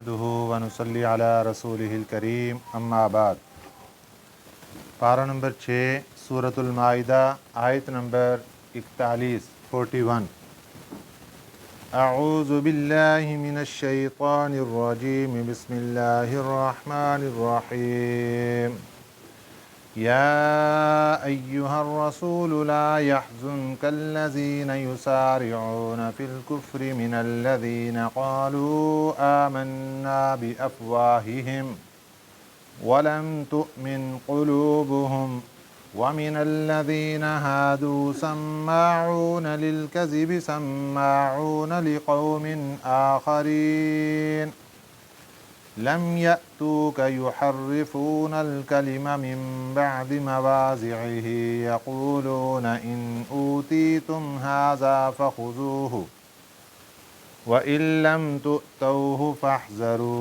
व नुसल्ली अला रसूलिहिल करीम अम्मा बाद। पारा नंबर 6 सूरतुल माइदा आयत नंबर 41 अऊज़ु बिल्लाहि मिनश शैतानिर रजीम बिस्मिल्लाहिर रहमानिर रहीम या अय्युहर रसूल ला यहज़ुनकल्लज़ीना युसारिऊना फिल कुफ्रि मिनल्लज़ीना क़ालू आमन्ना बिअफ़वाहिहिम वलम तुअमिन क़ुलूबुहुम वमिनल्लज़ीना हादू सम्माऊन लिलकज़िबि सम्माऊन लिक़ौमिन आख़रीन लम यअतूक युहर्रिफूनल कलिमा मिन बअदि मवाज़िइहि यक़ूलून इन ऊतीतुम हाज़ा फ़ख़ुज़ूहु व इन लम तुअतौहु फ़ाहज़रू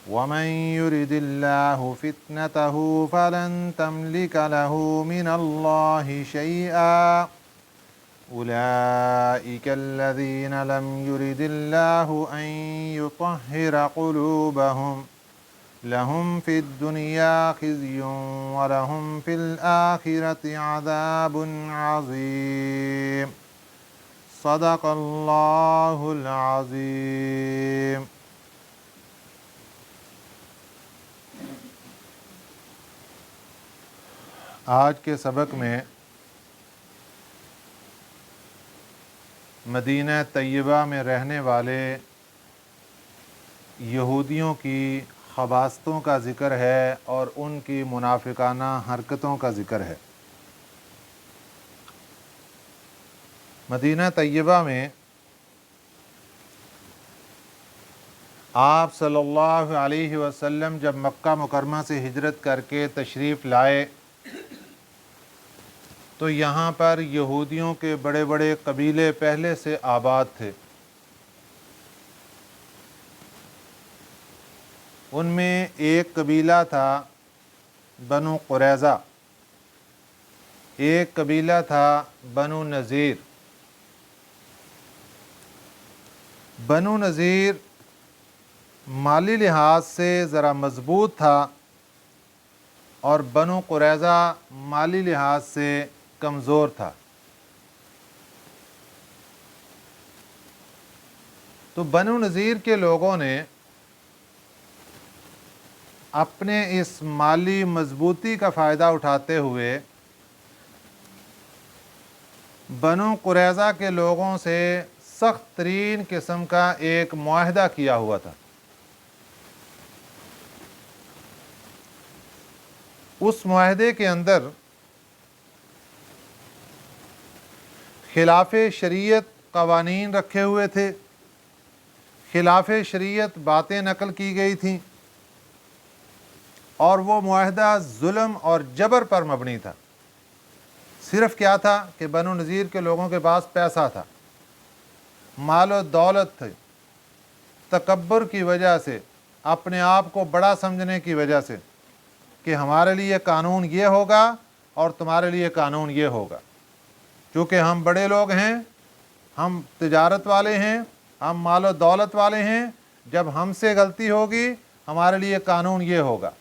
वमन युरिदिल्लाहु फ़ित्नतहु फ़लन तमलिक लहु मिनल्लाहि शैआ उलाइकल्लज़ीन लम युरिदिल्लाहु अन युतह्हिर क़ुलूबहुम लहुम फ़िद्दुनिया ख़िज़्युन व लहुम फ़िल आख़िरति अज़ाबुन अज़ीम। सदक़ल्लाहुल अज़ीम। आज के सबक में मदीना तैयबा में रहने वाले यहूदियों की ख़बास्तों का ज़िक्र है और उनकी मुनाफिकाना हरकतों का ज़िक्र है। मदीना तैयबा में आप सल्लल्लाहु अलैहि वसल्लम जब मक्का मुकरमा से हिजरत करके तशरीफ़ लाए तो यहाँ पर यहूदियों के बड़े बड़े कबीले पहले से आबाद थे। उनमें एक कबीला था बनु कुरैज़ा, एक कबीला था बनु नज़ीर। बनु नज़ीर माली लिहाज से ज़रा मज़बूत था और बनु कुरैज़ा माली लिहाज से कमज़ोर था। तो बनु नज़ीर के लोगों ने अपने इस माली मजबूती का फ़ायदा उठाते हुए बनु कुरैज़ा के लोगों से सख्त तरीन किस्म का एक मुआहदा किया हुआ था। उस मुआहदे के अंदर खिलाफ शरीयत क़वानीन रखे हुए थे, खिलाफ शरीयत बातें नकल की गई थीं और वो मुआहदा जुल्म और जबर पर मबनी था। सिर्फ़ क्या था कि बनु नज़ीर के लोगों के पास पैसा था, माल और दौलत थी। तकब्बुर की वजह से, अपने आप को बड़ा समझने की वजह से कि हमारे लिए कानून ये होगा और तुम्हारे लिए कानून ये होगा, चूँकि हम बड़े लोग हैं, हम तिजारत वाले हैं, हम माल और दौलत वाले हैं, जब हमसे गलती होगी हमारे लिए कानून ये होगा,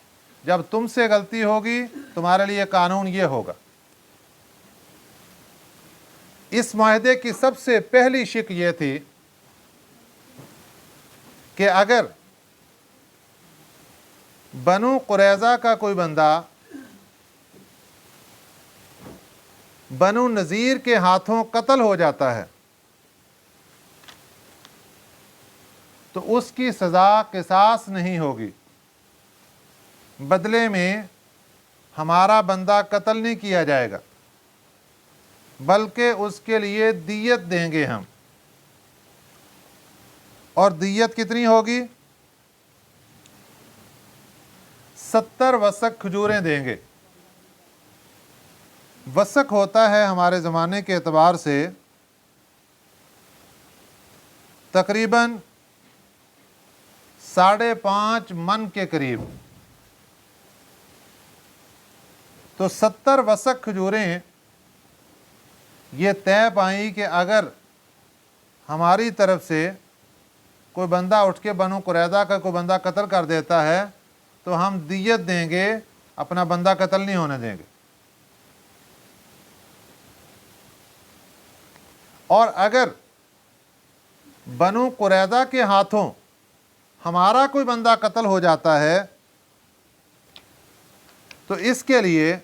जब तुमसे गलती होगी तुम्हारे लिए कानून ये होगा। इस मुआहदे की सबसे पहली शिक ये थी कि अगर बनु कुरैज़ा का कोई बंदा बनु नज़ीर के हाथों कत्ल हो जाता है तो उसकी सज़ा किसास नहीं होगी, बदले में हमारा बंदा कत्ल नहीं किया जाएगा, बल्कि उसके लिए दियत देंगे हम। और दियत कितनी होगी? 70 वसक खजूरें देंगे। वसक होता है हमारे ज़माने के एतबार से तकरीबन 5.5 मन के करीब। तो 70 वसक खजूरें ये तय पाई कि अगर हमारी तरफ से کوئی بندہ اٹھ کے بنو قریظہ کا کوئی بندہ قتل کر دیتا ہے تو ہم دیت دیں گے، اپنا بندہ قتل نہیں ہونے دیں گے۔ اور اگر بنو قریظہ کے ہاتھوں ہمارا کوئی بندہ قتل ہو جاتا ہے تو اس کے لیے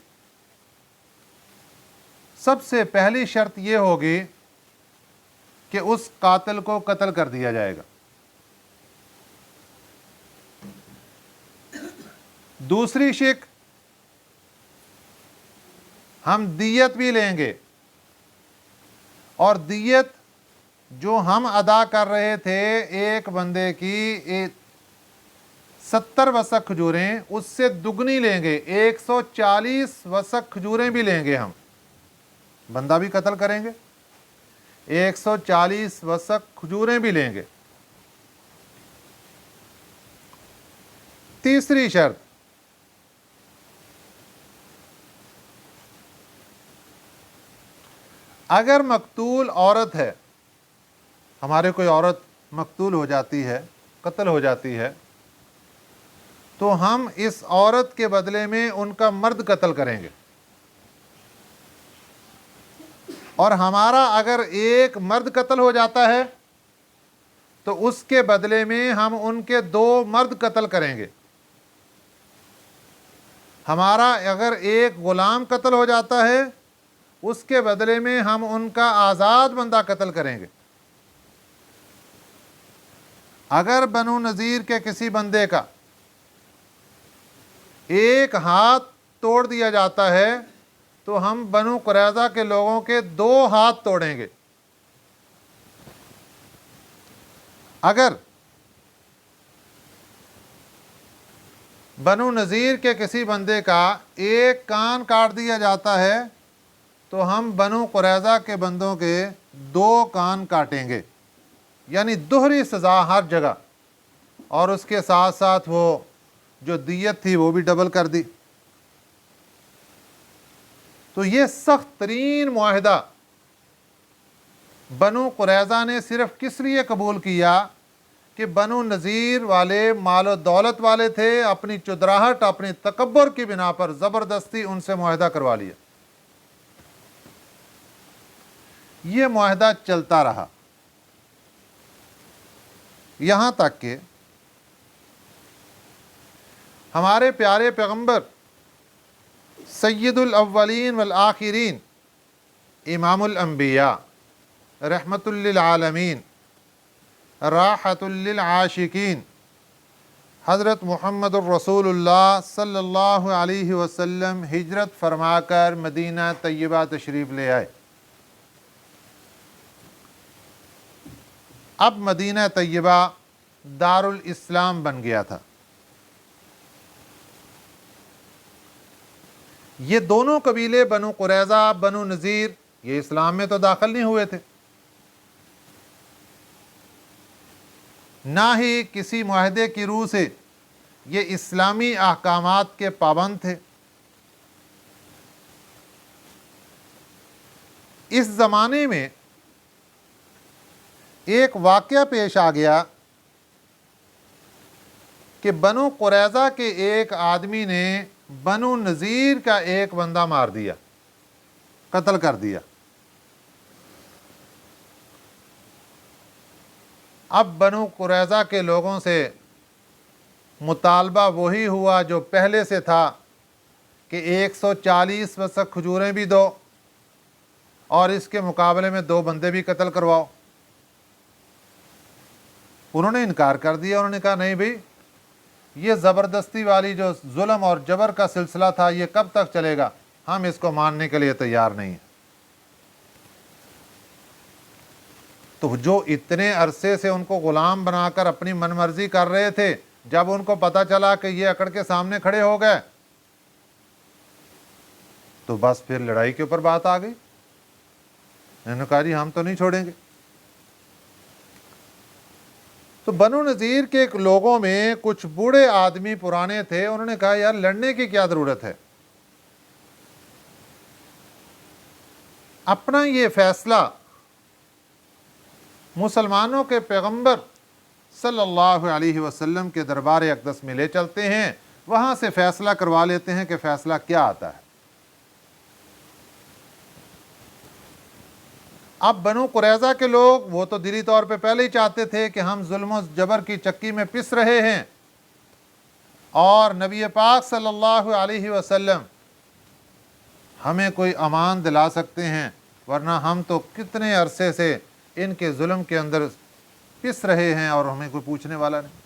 سب سے پہلی شرط یہ ہوگی کہ اس قاتل کو قتل کر دیا جائے گا۔ دوسری شک، ہم دیت بھی لیں گے، اور دیت جو ہم ادا کر رہے تھے ایک بندے کی 70 وسق کھجوریں، اس سے دگنی لیں گے، 140 وسق کھجوریں بھی لیں گے، ہم بندہ بھی قتل کریں گے، 140 وسق کھجوریں بھی لیں گے۔ تیسری شرط، اگر مقتول عورت ہے، ہمارے کوئی عورت مقتول ہو جاتی ہے، قتل ہو جاتی ہے، تو ہم اس عورت کے بدلے میں ان کا مرد قتل کریں گے، اور ہمارا اگر ایک مرد قتل ہو جاتا ہے تو اس کے بدلے میں ہم ان کے 2 مرد قتل کریں گے۔ ہمارا اگر ایک غلام قتل ہو جاتا ہے اس کے بدلے میں ہم ان کا آزاد بندہ قتل کریں گے۔ اگر بنو نذیر کے کسی بندے کا ایک ہاتھ توڑ دیا جاتا ہے تو ہم بنو قریظہ کے لوگوں کے 2 ہاتھ توڑیں گے۔ اگر بنو نذیر کے کسی بندے کا ایک کان کاٹ دیا جاتا ہے تو ہم بنو قریظہ کے بندوں کے 2 کان کاٹیں گے، یعنی دوہری سزا ہر جگہ، اور اس کے ساتھ ساتھ وہ جو دیت تھی وہ بھی ڈبل کر دی۔ تو یہ سخت ترین معاہدہ بنو قریظہ نے صرف کس لیے قبول کیا کہ بنو نذیر والے مال و دولت والے تھے، اپنی چدراہٹ، اپنی تکبر کی بنا پر زبردستی ان سے معاہدہ کروا لیا۔ یہ معاہدہ چلتا رہا یہاں تک کہ ہمارے پیارے پیغمبر سید الاولین والآخرین، امام الانبیاء، رحمت للعالمین، راحت للعاشقین، حضرت محمد الرسول اللہ صلی اللہ علیہ وسلم ہجرت فرما کر مدینہ طیبہ تشریف لے آئے۔ اب مدینہ طیبہ دار الاسلام بن گیا تھا۔ یہ دونوں قبیلے بنو قریظہ، بنو نذیر، یہ اسلام میں تو داخل نہیں ہوئے تھے، نہ ہی کسی معاہدے کی روح سے یہ اسلامی احکامات کے پابند تھے۔ اس زمانے میں ایک واقعہ پیش آ گیا کہ بنو قریظہ کے ایک آدمی نے بنو نذیر کا ایک بندہ مار دیا، قتل کر دیا۔ اب بنو قریظہ کے لوگوں سے مطالبہ وہی ہوا جو پہلے سے تھا کہ 140 وسق کھجوریں بھی دو اور اس کے مقابلے میں 2 بندے بھی قتل کرواؤ۔ انہوں نے انکار کر دیا، انہوں نے کہا نہیں بھئی، یہ زبردستی والی جو ظلم اور جبر کا سلسلہ تھا یہ کب تک چلے گا، ہم اس کو ماننے کے لیے تیار نہیں ہیں۔ تو جو اتنے عرصے سے ان کو غلام بنا کر اپنی من مرضی کر رہے تھے، جب ان کو پتہ چلا کہ یہ اکڑ کے سامنے کھڑے ہو گئے تو بس پھر لڑائی کے اوپر بات آ گئی۔ انہوں نے کہا جی ہم تو نہیں چھوڑیں گے۔ تو بنو نذیر کے لوگوں میں کچھ بوڑھے آدمی پرانے تھے، انہوں نے کہا یار لڑنے کی کیا ضرورت ہے، اپنا یہ فیصلہ مسلمانوں کے پیغمبر صلی اللہ علیہ وسلم کے دربار اقدس میں لے چلتے ہیں، وہاں سے فیصلہ کروا لیتے ہیں کہ فیصلہ کیا آتا ہے۔ اب بنو قریظہ کے لوگ وہ تو دلی طور پہ پہلے ہی چاہتے تھے کہ ہم ظلم و جبر کی چکی میں پس رہے ہیں، اور نبی پاک صلی اللہ علیہ وسلم ہمیں کوئی امان دلا سکتے ہیں، ورنہ ہم تو کتنے عرصے سے ان کے ظلم کے اندر پس رہے ہیں اور ہمیں کوئی پوچھنے والا نہیں۔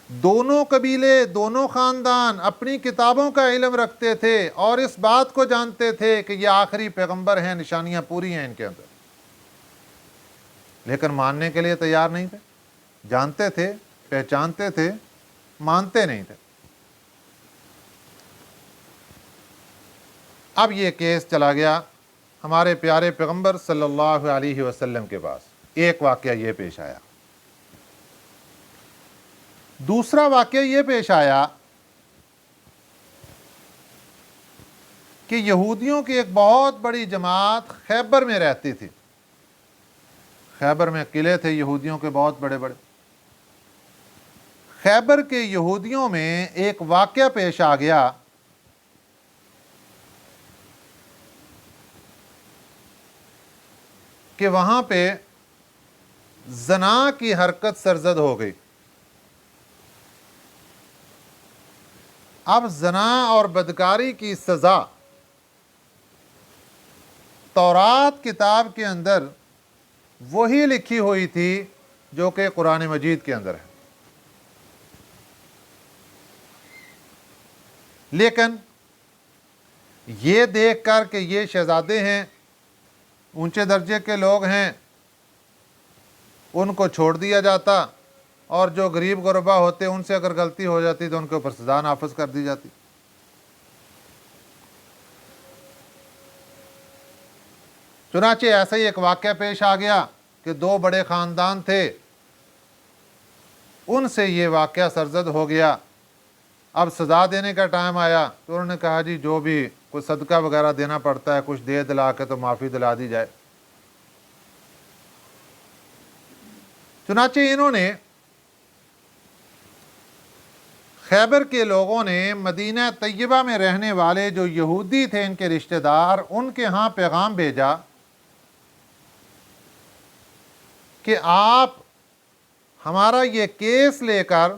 دونوں قبیلے، دونوں خاندان اپنی کتابوں کا علم رکھتے تھے اور اس بات کو جانتے تھے کہ یہ آخری پیغمبر ہیں، نشانیاں پوری ہیں ان کے اندر، لیکن ماننے کے لیے تیار نہیں تھے۔ جانتے تھے، پہچانتے تھے، مانتے نہیں تھے۔ اب یہ کیس چلا گیا ہمارے پیارے پیغمبر صلی اللہ علیہ وسلم کے پاس۔ ایک واقعہ یہ پیش آیا۔ دوسرا واقعہ یہ پیش آیا کہ یہودیوں کی ایک بہت بڑی جماعت خیبر میں رہتی تھی۔ خیبر میں قلعے تھے یہودیوں کے بہت بڑے بڑے۔ خیبر کے یہودیوں میں ایک واقعہ پیش آ گیا کہ وہاں پہ زنا کی حرکت سرزد ہو گئی۔ اب زنا اور بدکاری کی سزا تورات کتاب کے اندر وہی لکھی ہوئی تھی جو کہ قرآن مجید کے اندر ہے، لیکن یہ دیکھ کر کہ یہ شہزادے ہیں، اونچے درجے کے لوگ ہیں، ان کو چھوڑ دیا جاتا، اور جو غریب غربا ہوتے ان سے اگر غلطی ہو جاتی تو ان کے اوپر سزا نافذ کر دی جاتی۔ چنانچہ ایسا ہی ایک واقعہ پیش آ گیا کہ دو بڑے خاندان تھے، ان سے یہ واقعہ سرزد ہو گیا۔ اب سزا دینے کا ٹائم آیا تو انہوں نے کہا جی جو بھی کوئی صدقہ وغیرہ دینا پڑتا ہے کچھ دے دلا کے تو معافی دلا دی جائے۔ چنانچہ انہوں نے، خیبر کے لوگوں نے مدینہ طیبہ میں رہنے والے جو یہودی تھے ان کے رشتہ دار، ان کے ہاں پیغام بھیجا کہ آپ ہمارا یہ کیس لے کر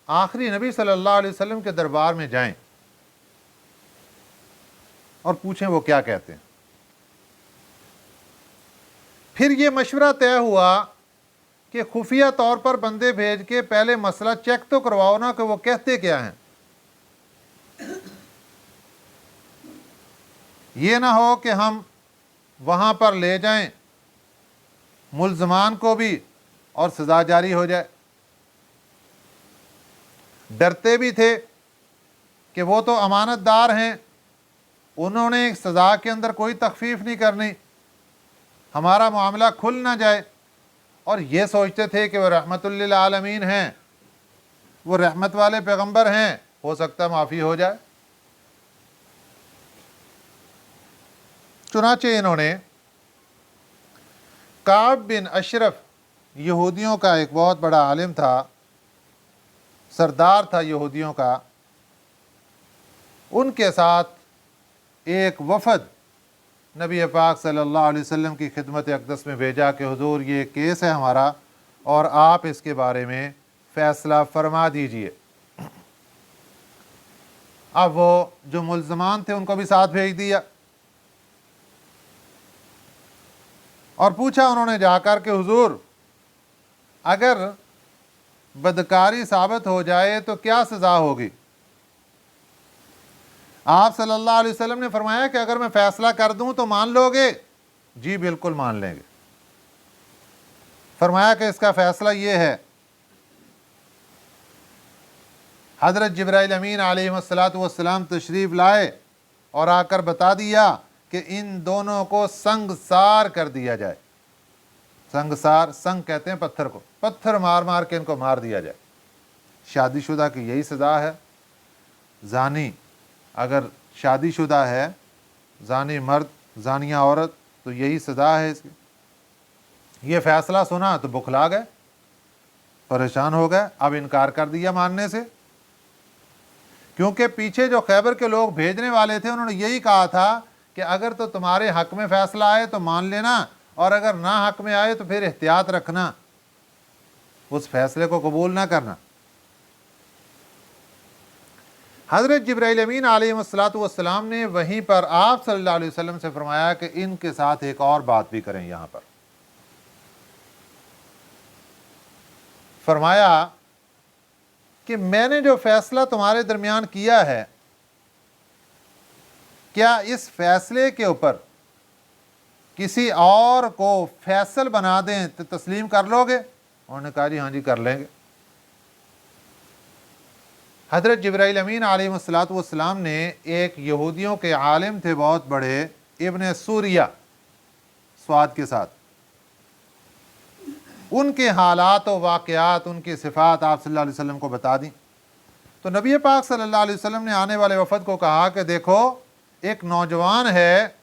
آخری نبی صلی اللہ علیہ وسلم کے دربار میں جائیں اور پوچھیں وہ کیا کہتے ہیں۔ پھر یہ مشورہ طے ہوا کہ خفیہ طور پر بندے بھیج کے پہلے مسئلہ چیک تو کرواؤ نا کہ وہ کہتے کیا ہیں۔ یہ نہ ہو کہ ہم وہاں پر لے جائیں ملزمان کو بھی اور سزا جاری ہو جائے۔ ڈرتے بھی تھے کہ وہ تو امانت دار ہیں، انہوں نے سزا کے اندر کوئی تخفیف نہیں کرنی، ہمارا معاملہ کھل نہ جائے، اور یہ سوچتے تھے کہ وہ رحمت للعالمین ہیں، وہ رحمت والے پیغمبر ہیں، ہو سکتا ہے معافی ہو جائے۔ چنانچہ انہوں نے کعب بن اشرف، یہودیوں کا ایک بہت بڑا عالم تھا، سردار تھا یہودیوں کا، ان کے ساتھ ایک وفد نبی پاک صلی اللہ علیہ وسلم کی خدمت اقدس میں بھیجا کہ حضور یہ کیس ہے ہمارا اور آپ اس کے بارے میں فیصلہ فرما دیجئے۔ اب وہ جو ملزمان تھے ان کو بھی ساتھ بھیج دیا اور پوچھا انہوں نے جا کر کہ حضور اگر بدکاری ثابت ہو جائے تو کیا سزا ہوگی؟ آپ صلی اللہ علیہ وسلم نے فرمایا کہ اگر میں فیصلہ کر دوں تو مان لو گے؟ جی بالکل مان لیں گے۔ فرمایا کہ اس کا فیصلہ یہ ہے، حضرت جبرائیل امین علیہ السلام تشریف لائے اور آ کر بتا دیا کہ ان دونوں کو سنگسار کر دیا جائے۔ سنگسار، سنگ کہتے ہیں پتھر کو، پتھر مار مار کے ان کو مار دیا جائے۔ شادی شدہ کی یہی سزا ہے، زانی اگر شادی شدہ ہے، زانی مرد، زانیہ عورت، تو یہی سزا ہے اس کی۔ یہ فیصلہ سنا تو بکھلا گئے، परेशान हो गए, अब इनकार कर दिया मानने से, क्योंकि पीछे जो खैबर के लोग भेजने वाले थे उन्होंने यही कहा था कि अगर तो तुम्हारे हक में फैसला आए तो मान लेना, और अगर ना हक में आए तो फिर एहतियात रखना, उस फैसले को कबूल ना करना। हज़रत जिब्राइल अमीन अलैहिस्सलाम ने वहीं पर आप सल्लल्लाहु अलैहि वसल्लम से फरमाया कि इनके साथ एक और बात भी करें। यहाँ पर फरमाया कि मैंने जो फैसला तुम्हारे दरमियान किया है, क्या इस फैसले के ऊपर किसी और को फैसल बना दें तो तस्लीम कर लोगे? उन्होंने कहा जी हाँ जी कर लेंगे। हज़रत जिब्राइल अमीन अलैहिस्सलाम ने एक यहूदियों के आलिम थे बहुत बड़े, इब्न सूरिया स्वाद के साथ, उनके हालात और वाक़यात, उनकी सिफ़ात आप सल्लल्लाहु अलैहि वसल्लम को बता दी। तो नबी पाक सल्लल्लाहु अलैहि वसल्लम ने आने वाले वफ़द को कहा कि देखो एक नौजवान है,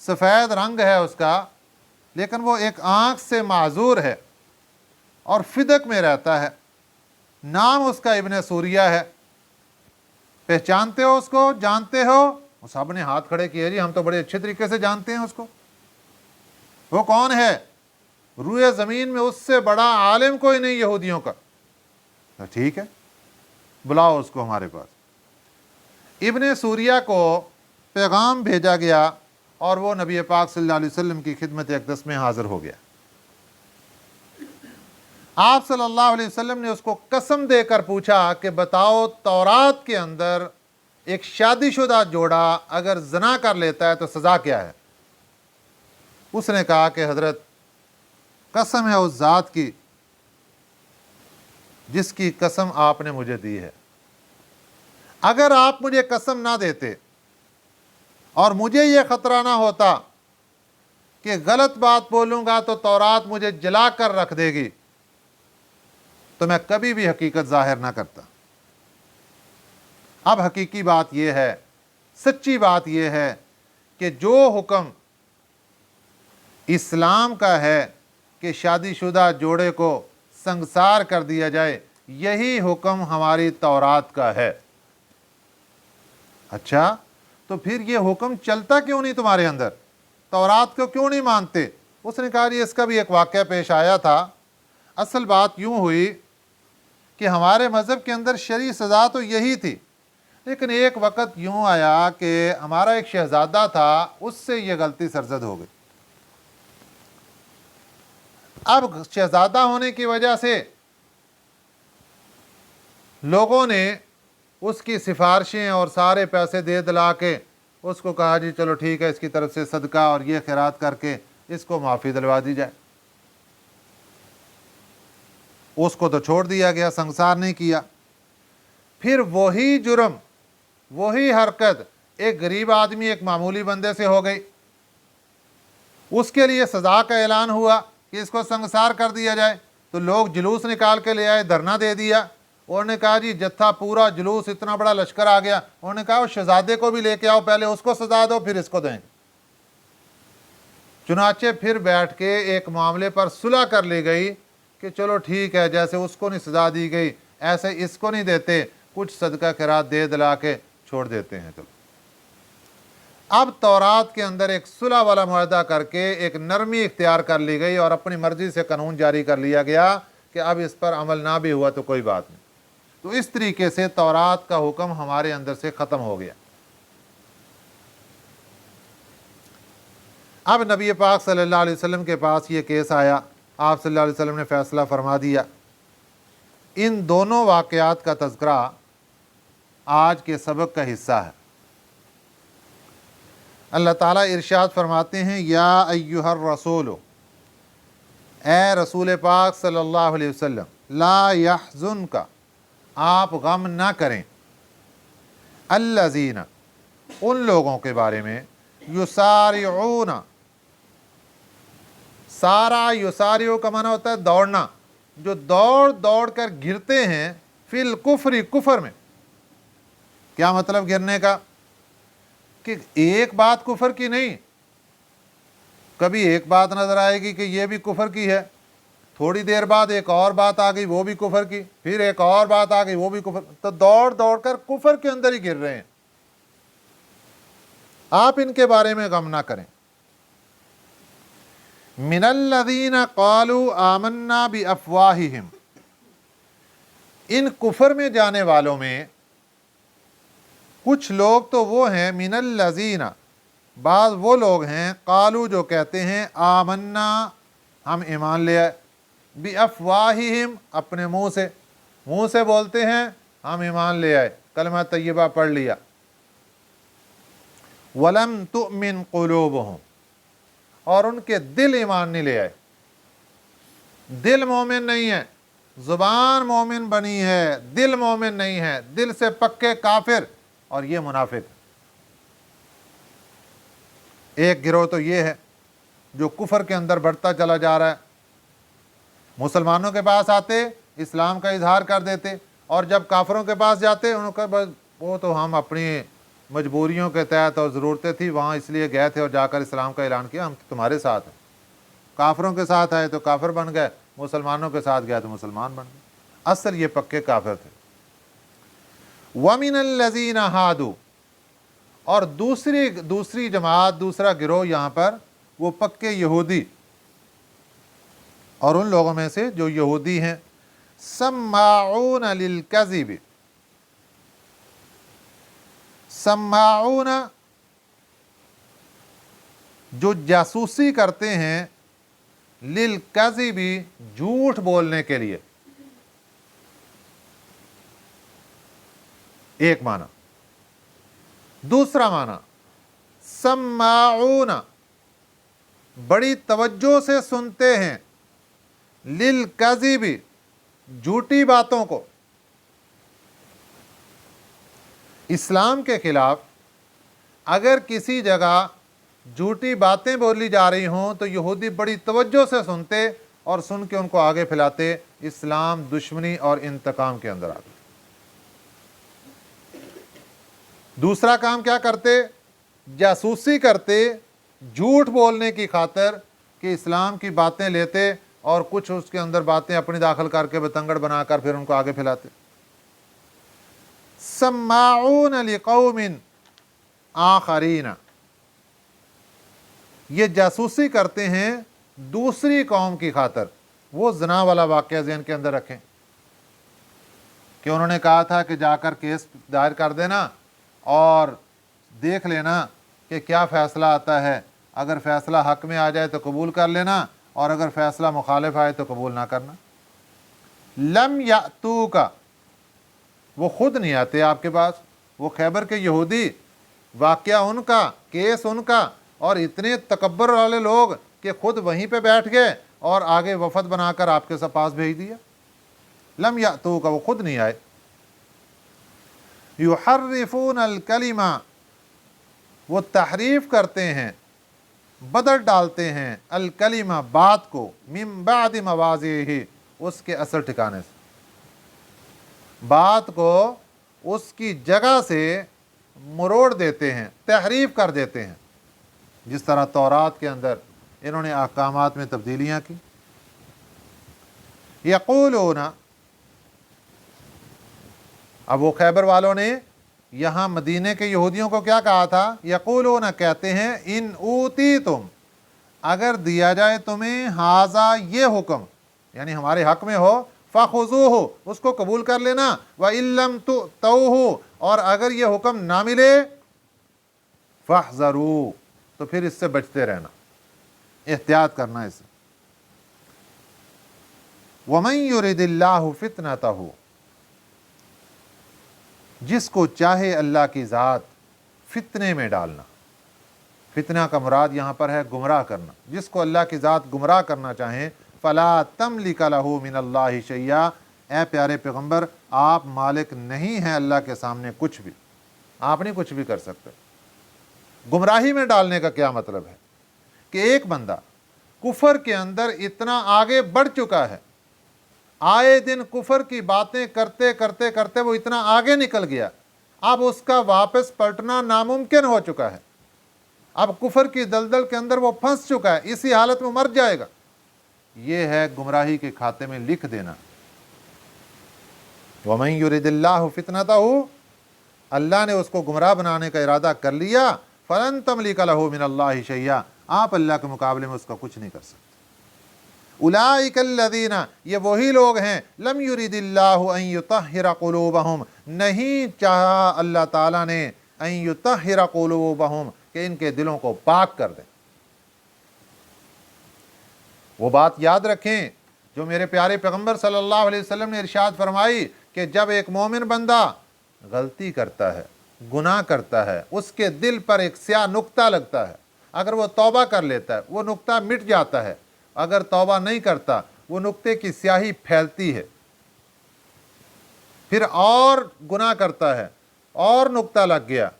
सफ़ेद रंग है उसका, लेकिन वो एक आँख से माजूर है और फिदक में रहता है, नाम उसका इब्न सूरिया है, पहचानते हो उसको, जानते हो? सब ने हाथ खड़े किए, जी हम तो बड़े अच्छे तरीके से जानते हैं उसको। वो कौन है? रूए ज़मीन में उससे बड़ा आलिम कोई नहीं यहूदियों का। तो ठीक है, बुलाओ उसको हमारे पास। इब्न सूरिया को पैगाम भेजा गया और वो नबी पाक सल्लल्लाहु अलैहि वसल्लम की खिदमत अक़दस में हाज़िर हो गया। आप सल्लल्लाहु अलैहि वसल्लम ने उसको कसम देकर पूछा कि बताओ तौरात के अंदर एक शादीशुदा जोड़ा अगर ज़ना कर लेता है तो सज़ा क्या है? उसने कहा कि हज़रत कसम है उस ज़ात की जिसकी कसम आपने मुझे दी है, अगर आप मुझे कसम ना देते और मुझे ये ख़तरा ना होता कि गलत बात बोलूँगा तो तौरात मुझे जला कर रख देगी, तो मैं कभी भी हकीकत ज़ाहिर ना करता। अब हकीकी बात यह है, सच्ची बात यह है कि जो हुक्म इस्लाम का है कि शादीशुदा जोड़े को संगसार कर दिया जाए, यही हुक्म हमारी तौरात का है। अच्छा, तो फिर ये हुक्म चलता क्यों नहीं तुम्हारे अंदर? तौरात को क्यों नहीं मानते? उसने कहा जी इसका भी एक वाक़या पेश आया था। असल बात यूँ हुई कि हमारे मज़हब के अंदर शरई सज़ा तो यही थी, लेकिन एक वक़्त यूँ आया कि हमारा एक शहज़ादा था, उससे ये गलती सरज़द हो गई। अब शहज़ादा होने की वजह से लोगों ने उसकी सिफारिशें और सारे पैसे दे दिला के उसको कहा जी चलो ठीक है, इसकी तरफ से सदका और ये खैरात करके इसको माफ़ी दिलवा दी जाए। उसको तो छोड़ दिया गया, संसार नहीं किया। फिर वही जुर्म, वही हरकत एक गरीब आदमी, एक मामूली बंदे से हो गई, उसके लिए सज़ा का ऐलान हुआ कि इसको संसार कर दिया जाए। तो लोग जुलूस निकाल के ले आए, धरना दे दिया। उन्होंने कहा जी जत्था पूरा जुलूस, इतना बड़ा लश्कर आ गया। उन्होंने कहा वो शहजादे को भी लेके आओ, पहले उसको सजा दो फिर इसको देंगे। चुनाचे फिर बैठ के एक मामले पर सुलह कर ली गई कि चलो ठीक है, जैसे उसको नहीं सजा दी गई ऐसे इसको नहीं देते, कुछ सदका खैरात दे दिला के छोड़ देते हैं। चलो अब तौरात के अंदर एक सुलह वाला मुआहदा करके एक नरमी इख्तियार कर ली गई और अपनी मर्जी से कानून जारी कर लिया गया कि अब इस पर अमल ना भी हुआ तो कोई बात नहीं। तो इस तरीके से तौरात का हुक्म हमारे अंदर से ख़त्म हो गया। अब नबी पाक सल्लल्लाहु अलैहि वसल्लम के पास ये केस आया, आप सल्लल्लाहु अलैहि वसल्लम ने फ़ैसला फरमा दिया। इन दोनों वाक़यात का तज़किरा आज के सबक का हिस्सा है। अल्लाह ताला इरशाद फरमाते हैं, या अय्युहर रसूल, ए रसूल पाक सल्लल्लाहु अलैहि वसल्लम, ला यहज़ुनका, आप गम ना करें, अल्लज़ीना, उन लोगों के बारे में, युसारिऊना, सारा युसारियो का माना होता है दौड़ना, जो दौड़ दौड़ कर गिरते हैं, फिल कुफ्री, कुफर में। क्या मतलब गिरने का? कि एक बात कुफर की नहीं, कभी एक बात नजर आएगी कि यह भी कुफर की है, थोड़ी देर बाद एक और बात आ गई, वो भी कुफर की, फिर एक और बात आ गई, वो भी कुफर। तो दौड़ दौड़ कर कुफर के अंदर ही गिर रहे हैं। आप इनके बारे में गम ना करें। मिनल्लज़ीना क़ालू आमन्ना बि अफ़वाहिहिम, इन कुफर में जाने वालों में कुछ लोग तो वो हैं, मिनल्लज़ीना, बाद वो लोग हैं, क़ालू जो कहते हैं, आमन्ना हम ईमान ले आए, बि अफ़वाहिहिम अपने मुंह से बोलते हैं हम ईमान ले आए, कलमा तय्यबा पढ़ लिया। वलम तुमिन क़ुलूबुहुम, और उनके दिल ईमान नहीं ले आए। दिल मोमिन नहीं है, ज़ुबान मोमिन बनी है, दिल मोमिन नहीं है, दिल से पक्के काफिर, और ये मुनाफिक। एक गिरोह तो ये है जो कुफर के अंदर बढ़ता चला जा रहा है। मुसलमानों के पास आते इस्लाम का इजहार कर देते, और जब काफिरों के पास जाते उनका बस वो तो हम अपनी मजबूरियों के तहत और ज़रूरतें थी वहाँ इसलिए गए थे और जाकर इस्लाम का ऐलान किया, हम तुम्हारे साथ हैं। काफिरों के साथ आए तो काफिर बन गए, मुसलमानों के साथ गया तो मुसलमान बन गए। असल ये पक्के काफिर थे। वमिनल्लज़ीना हादू, और दूसरी जमात, दूसरा गिरोह यहाँ पर वो पक्के यहूदी, और उन लोगों में से जो यहूदी हैं, सम्माऊन लिलकज़िब, सम्माऊन जो जासूसी करते हैं, लिलकज़िबी झूठ बोलने के लिए। एक माना। दूसरा माना सम्माऊन बड़ी तवज्जो से सुनते हैं, लिलकज़िबी झूठी बातों को। इस्लाम के खिलाफ अगर किसी जगह झूठी बातें बोली जा रही हों तो यहूदी बड़ी तवज्जो से सुनते और सुन के उनको आगे फैलाते इस्लाम दुश्मनी और इंतकाम के अंदर आते। दूसरा काम क्या करते? जासूसी करते, झूठ बोलने की खातिर कि इस्लाम की बातें लेते और कुछ उसके अंदर बातें अपनी दाखिल करके बतंगड़ बनाकर फिर उनको आगे फैलाते। सम्माऊन लिक़ौमिन आखरीन, ये जासूसी करते हैं दूसरी कौम की खातिर। वो ज़िना वाला वाक़या ज़हन के अंदर रखें कि उन्होंने कहा था कि जाकर केस दायर कर देना और देख लेना कि क्या फ़ैसला आता है। अगर फ़ैसला हक़ में आ जाए तो कबूल कर लेना, और अगर फ़ैसला मुखालिफ आए तो कबूल ना करना। लम यातूका, वो ख़ुद नहीं आते आपके पास। वो खैबर के यहूदी, वाक़या उनका, केस उनका, और इतने तकब्बर वाले लोग कि ख़ुद वहीं पे बैठ गए और आगे वफ़द बनाकर आपके पास भेज दिया। लम यातूका, वो ख़ुद नहीं आए। युहर्रिफून अल कलिमा, वो तहरीफ करते हैं, बदल डालते हैं, अल कलिमा बात को, मिन बादि मवाज़िही, उसके असल ठिकाने से, बात को उसकी जगह से मरोड़ देते हैं, तहरीफ कर देते हैं। जिस तरह तौरात के अंदर इन्होंने अहकामात में तब्दीलियाँ की। यक़ूलूना, अब वो खैबर वालों ने यहाँ मदीने के यहूदियों को क्या कहा था? यक़ूलूना, कहते हैं, इन ऊती तुम, अगर दिया जाए तुम्हें, हाजा ये हुक्म, यानी हमारे हक में हो, फ़ख़ुज़ूहु, उसको कबूल कर लेना, व इल्लम तुतऊहु, और अगर ये हुक्म ना मिले, फ़हज़रू, तो फिर इससे बचते रहना, एहतियात करना इससे। वमन युरिदिल्लाहु फ़ितनतहु, जिसको चाहे अल्लाह की ज़ात फितने में डालना। फितना का मुराद यहाँ पर है गुमराह करना। जिसको अल्लाह की ज़ात गुमराह करना चाहें, फ़ला तमलिक लहू मिनल्लाहि शैया, ए प्यारे पैगम्बर, आप मालिक नहीं हैं अल्लाह के सामने कुछ भी, आप नहीं कुछ भी कर सकते। गुमराही में डालने का क्या मतलब है कि एक बंदा कुफर के अंदर इतना आगे बढ़ चुका है, आए दिन कुफर की बातें करते करते करते वो इतना आगे निकल गया, अब उसका वापस पलटना नामुमकिन हो चुका है। अब कुफर की दलदल के अंदर वो फंस चुका है, इसी हालत में मर जाएगा। ये है गुमराही के खाते में लिख देना। वमन युरिदिल्लाहु फितनतहु, अल्लाह ने उसको गुमराह बनाने का इरादा कर लिया, फलन तमलिक लहु मिनल्लाहि शैया, आप अल्लाह के मुकाबले में उसका कुछ नहीं कर सकते। उलाइकल्लज़ीना, ये वही लोग हैं, लम युरिदिल्लाहु अन युतहिरा कुलूबहुम, नहीं चाहा अल्लाह ताला ने अन युतहिरा कुलूबहुम, कि इनके दिलों को पाक कर दें। वो बात याद रखें जो मेरे प्यारे पैगंबर सल्लल्लाहु अलैहि वसल्लम ने इरशाद फरमाई कि जब एक मोमिन बंदा गलती करता है, गुनाह करता है, उसके दिल पर एक स्याह नुक्ता लगता है, अगर वो तौबा कर लेता है वो नुक्ता मिट जाता है, अगर तौबा नहीं करता वो नुक्ते की स्याही फैलती है, फिर और गुनाह करता है और नुक्ता लग गया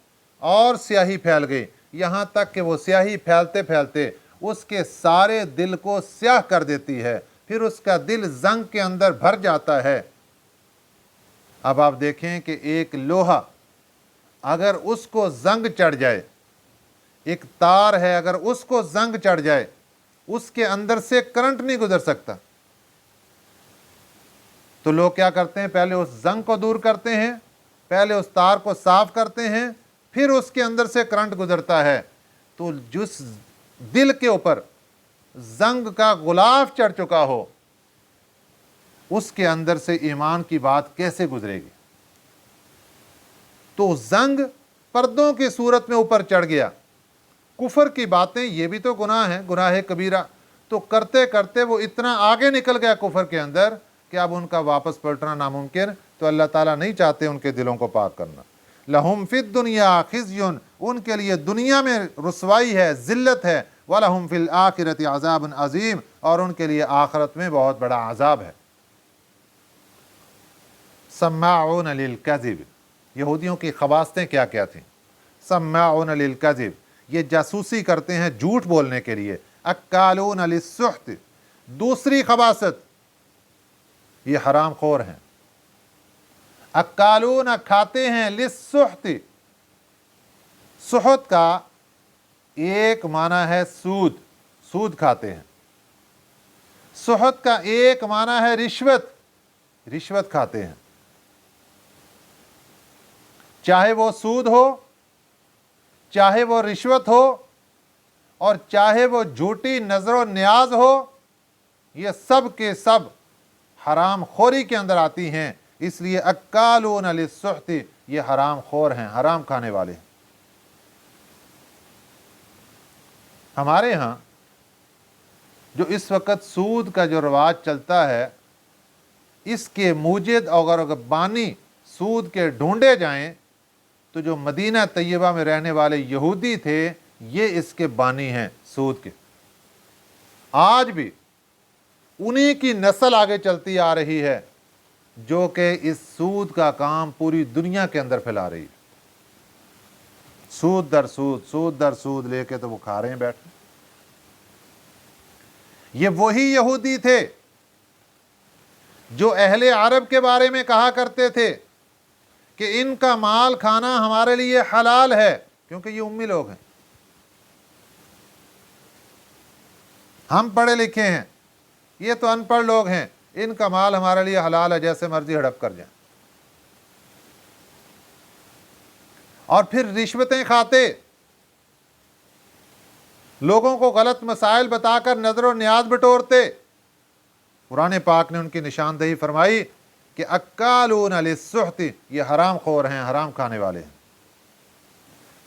और स्याही फैल गई, यहाँ तक कि वो स्याही फैलते फैलते उसके सारे दिल को स्याह कर देती है, फिर उसका दिल जंग के अंदर भर जाता है। अब आप देखें कि एक लोहा अगर उसको जंग चढ़ जाए, एक तार है अगर उसको जंग चढ़ जाए, उसके अंदर से करंट नहीं गुजर सकता। तो लोग क्या करते हैं, पहले उस जंग को दूर करते हैं, पहले उस तार को साफ करते हैं, फिर उसके अंदर से करंट गुजरता है। तो जिस दिल के ऊपर जंग का गुलाफ चढ़ चुका हो, उसके अंदर से ईमान की बात कैसे गुजरेगी। तो जंग पर्दों की सूरत में ऊपर चढ़ गया। कुफर की बातें, ये भी तो गुनाह है, गुनाह है कबीरा, तो करते करते वो इतना आगे निकल गया कुफर के अंदर कि अब उनका वापस पलटना नामुमकिन। तो अल्लाह ताला नहीं चाहते उनके दिलों को पाक करना। लहुम फिद दुनिया खिज़युन, उनके लिए दुनिया में रुसवाई है, जिल्लत है। वलहुम फिल आखिरति अज़ाबुन अज़ीम, और उनके लिए आखिरत में बहुत बड़ा अज़ाब है। सम्माऊन लिल कज़िब, यहूदियों की खबासतें क्या क्या थीं। सम्माऊन लिल कज़िब, ये जासूसी करते हैं झूठ बोलने के लिए। अक्कालून लिस्सुहत, दूसरी खबासत, ये हराम खोर हैं। अक्कालून, खाते हैं, लिस्सुहत, सुहत का एक माना है सूद, सूद खाते हैं। सुहत का एक माना है रिश्वत, रिश्वत खाते हैं। चाहे वो सूद हो, चाहे वो रिश्वत हो, और चाहे वो झूठी नजर न्याज हो, ये सब के सब हराम खोरी के अंदर आती हैं। इसलिए अक्कालून लिस्सुहत, ये हराम खोर हैं, हराम खाने वाले हैं। हमारे यहाँ जो इस वक्त सूद का जो रवाज चलता है, इसके मूजिद और अगर बानी सूद के ढूंढे जाएं तो जो मदीना तैयबा में रहने वाले यहूदी थे, ये इसके बानी हैं सूद के। आज भी उन्हीं की नस्ल आगे चलती आ रही है जो कि इस सूद का काम पूरी दुनिया के अंदर फैला रही है। सूद दर सूद, सूद दर सूद लेके तो वो खा रहे हैं बैठे। ये वही यहूदी थे जो अहले अरब के बारे में कहा करते थे कि इनका माल खाना हमारे लिए हलाल है, क्योंकि ये उम्मी लोग हैं, हम पढ़े लिखे हैं, ये तो अनपढ़ लोग हैं, इनका माल हमारे लिए हलाल है, जैसे मर्जी हड़प कर जाए। और फिर रिश्वतें खाते, लोगों को गलत मसाइल बताकर नजर न्याज बटोरते। कुरान पाक ने उनकी निशानदेही फरमाई कि अक्कालून लिस्सुहत, ये हराम खोर हैं, हराम खाने वाले हैं।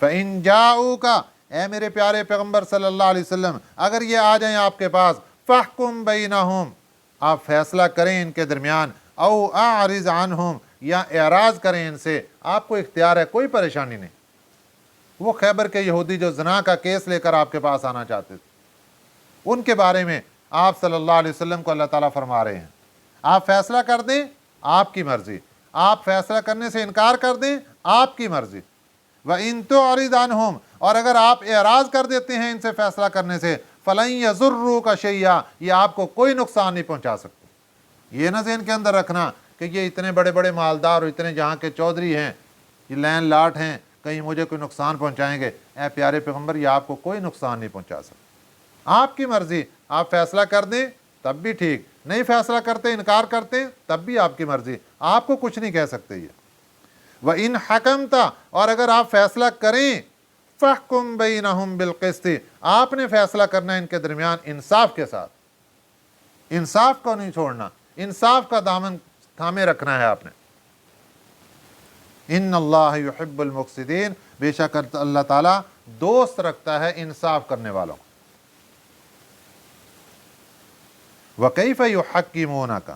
फ़इन जाऊका, ए मेरे प्यारे पैगंबर सल्लल्लाहु अलैहि वसल्लम, अगर ये आ जाएं आपके पास, फ़हकुम बैनहुम, आप फैसला करें इनके दरमियान, औ आरिज़ अन्हुम, या एराज़ करें इनसे, आपको इख्तियार है, कोई परेशानी नहीं। वो खैबर के यहूदी जो ज़ना का केस लेकर आपके पास आना चाहते थे, उनके बारे में आप सल्लल्लाहु अलैहि वसल्लम को अल्लाह ताला फरमा रहे हैं, आप फैसला कर दें, आपकी मर्जी, आप फैसला करने से इनकार कर दें, आपकी मर्जी। व इन तुअरिज़ अन्हुम, और अगर आप एराज़ कर देते हैं इनसे फैसला करने से, फ़लन यज़ुर्रुका शैया, ये आपको कोई नुकसान नहीं पहुंचा सकते। ये ना ज़हन के अंदर रखना कि ये इतने बड़े बड़े मालदार और इतने जहाँ के चौधरी हैं, ये लैंड लाट हैं, कहीं मुझे कोई नुकसान पहुँचाएंगे। ए प्यारे पैगम्बर, ये आपको कोई नुकसान नहीं पहुँचा सकते, आपकी मर्ज़ी, आप फैसला कर दें, تب بھی ٹھیک، نہیں فیصلہ کرتے انکار کرتے تب بھی آپ کی مرضی، آپ کو کچھ نہیں کہہ سکتے یہ۔ وَإِنْ حَكَمْتَ، اور اگر آپ فیصلہ کریں، فَحْكُمْ بَيْنَهُمْ بِالْقِسْطِ، آپ نے فیصلہ کرنا ہے ان کے درمیان انصاف کے ساتھ، انصاف کو نہیں چھوڑنا، انصاف کا دامن تھامے رکھنا ہے آپ نے۔ ان اللہ یحب المقسطین، بے شک اللہ تعالیٰ دوست رکھتا ہے انصاف کرنے والوں کو۔ وَكَيْفَ يُحَكِّمُونَكَ،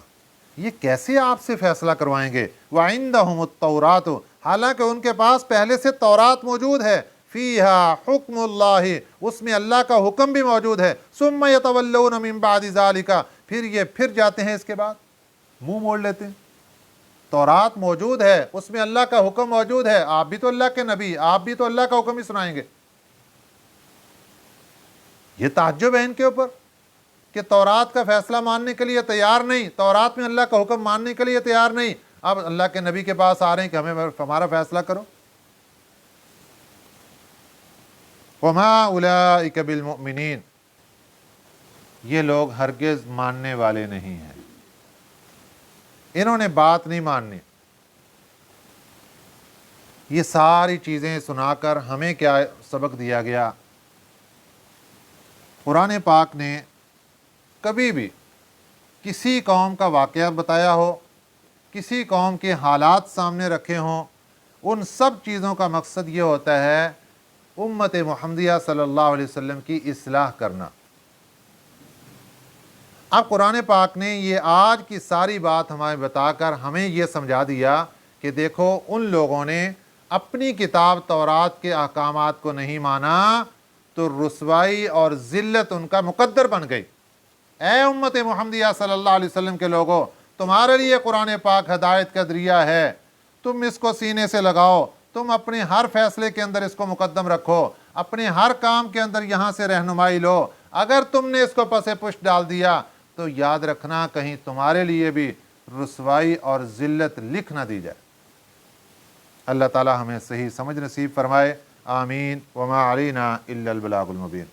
یہ کیسے آپ سے فیصلہ کروائیں گے؟ وَعِندَهُمُ التَّوْرَاتُ، حالانکہ ان کے پاس پہلے سے تورات موجود ہے، فِيهَا حُكْمُ اللَّهِ، اس میں اللہ کا حکم بھی موجود ہے، ثُمَّ يَتَوَلَّوْنَ مِن بَعْدِ ذَلِكَ، پھر یہ پھر جاتے ہیں اس کے بعد، منہ موڑ لیتے ہیں۔ تورات موجود ہے، اس میں اللہ کا حکم موجود ہے، آپ بھی تو اللہ کے نبی، آپ بھی تو اللہ کا حکم ہی سنائیں گے۔ یہ تعجب ہے ان کے اوپر کہ تورات کا فیصلہ ماننے کے لیے تیار نہیں، تورات میں اللہ کا حکم ماننے کے لیے تیار نہیں، اب اللہ کے نبی کے پاس آ رہے ہیں کہ ہمارا فیصلہ کرو۔ وَمَا أُولَئِكَ بِالْمُؤْمِنِينَ، یہ لوگ ہرگز ماننے والے نہیں ہیں، انہوں نے بات نہیں ماننی۔ یہ ساری چیزیں سنا کر ہمیں کیا سبق دیا گیا؟ قرآن پاک نے کبھی بھی کسی قوم کا واقعہ بتایا ہو، کسی قوم کے حالات سامنے رکھے ہوں، ان سب چیزوں کا مقصد یہ ہوتا ہے امت محمدیہ صلی اللہ علیہ وسلم کی اصلاح کرنا۔ اب قرآن پاک نے یہ آج کی ساری بات ہمیں بتا کر ہمیں یہ سمجھا دیا کہ دیکھو ان لوگوں نے اپنی کتاب تورات کے احکامات کو نہیں مانا تو رسوائی اور ذلت ان کا مقدر بن گئی۔ اے امت محمدیہ صلی اللہ علیہ وسلم کے لوگوں، تمہارے لیے قرآن پاک ہدایت کا ذریعہ ہے، تم اس کو سینے سے لگاؤ، تم اپنے ہر فیصلے کے اندر اس کو مقدم رکھو، اپنے ہر کام کے اندر یہاں سے رہنمائی لو۔ اگر تم نے اس کو پس پشت ڈال دیا تو یاد رکھنا کہیں تمہارے لیے بھی رسوائی اور ذلت لکھ نہ دی جائے۔ اللہ تعالی ہمیں صحیح سمجھ نصیب فرمائے، آمین۔ وما علینا الا البلاغ المبین۔